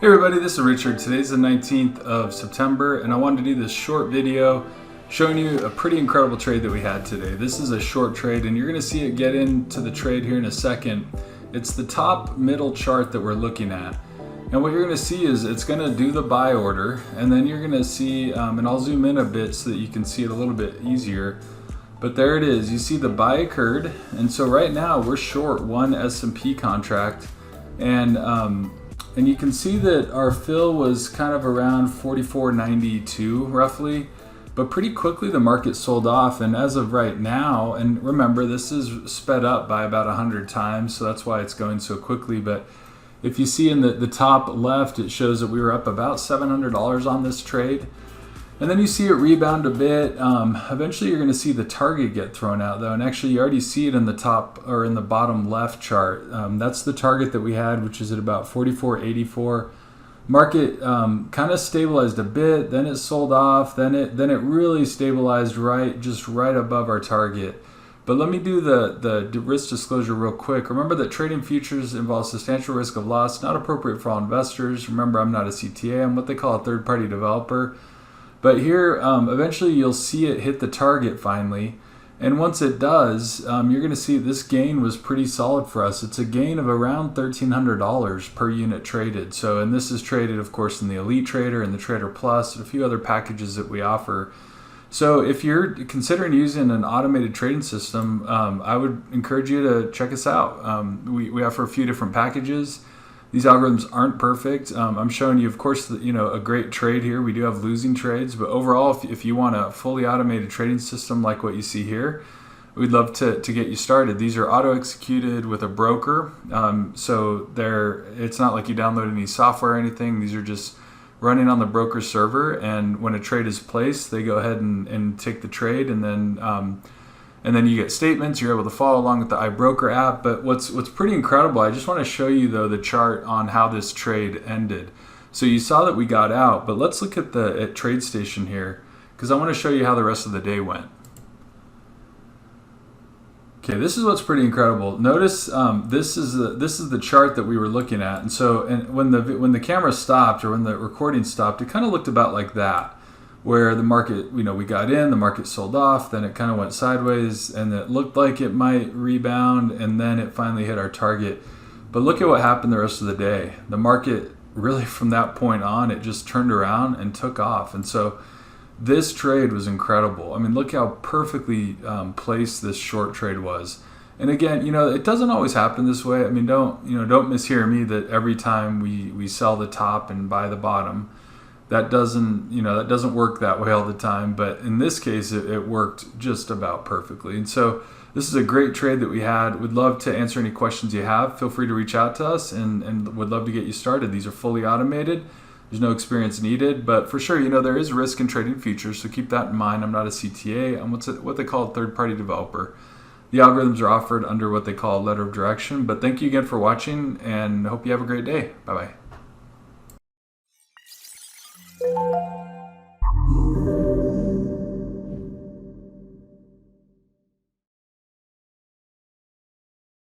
Hey everybody, this is Richard. Today's the 19th of September and I wanted to do this short video showing you a pretty incredible trade that we had today. This is a short trade and you're going to see it get into the trade here in a second. It's the top middle chart that we're looking at. And what you're going to see is it's going to do the buy order, and then you're going to see, and I'll zoom in a bit so that you can see it a little bit easier. But there it is. You see the buy occurred, and so right now we're short one S&P contract, and you can see that our fill was kind of around 44.92 roughly, but pretty quickly the market sold off. And as of right now, and remember this is sped up by about 100 times, so that's why it's going so quickly. But if you see in the top left, it shows that we were up about $700 on this trade. And then you see it rebound a bit. Eventually you're going to see the target get thrown out though, and actually you already see it in the top or in the bottom left chart. That's the target that we had, which is at about 44.84. Market kind of stabilized a bit, then it sold off, then it really stabilized just right above our target. But let me do the risk disclosure real quick. Remember that trading futures involves substantial risk of loss, not appropriate for all investors. Remember, I'm not a CTA, I'm what they call a third-party developer. But here, eventually you'll see it hit the target finally. And once it does, you're going to see this gain was pretty solid for us. It's a gain of around $1,300 per unit traded. So, and this is traded, of course, in the Elite Trader and the Trader Plus and a few other packages that we offer. So if you're considering using an automated trading system, I would encourage you to check us out. We offer a few different packages. These algorithms aren't perfect. I'm showing you, of course, a great trade here. We do have losing trades, but overall, if you want a fully automated trading system like what you see here, we'd love to get you started. These are auto-executed with a broker, so it's not like you download any software or anything. These are just running on the broker server, and when a trade is placed, they go ahead and take the trade, and then you get statements. You're able to follow along with the iBroker app. But what's pretty incredible, I just want to show you though the chart on how this trade ended. So you saw that we got out, but let's look at TradeStation here, because I want to show you how the rest of the day went. Okay, this is what's pretty incredible. Notice this is the chart that we were looking at, and when the camera stopped, or when the recording stopped, it kind of looked about like that, where the market, we got in, the market sold off, then it kind of went sideways, and it looked like it might rebound, and then it finally hit our target. But look at what happened the rest of the day. The market really, from that point on, it just turned around and took off, and so this trade was incredible. I mean, look how perfectly placed this short trade was. And again, it doesn't always happen this way. I mean, don't mishear me that every time we sell the top and buy the bottom, that doesn't work that way all the time. But in this case, it worked just about perfectly. And so this is a great trade that we had. We'd love to answer any questions you have. Feel free to reach out to us, and would love to get you started. These are fully automated. There's no experience needed, but for sure, there is risk in trading futures, so keep that in mind. I'm not a CTA. I'm what they call a third-party developer. The algorithms are offered under what they call a letter of direction, but thank you again for watching, and hope you have a great day. Bye-bye.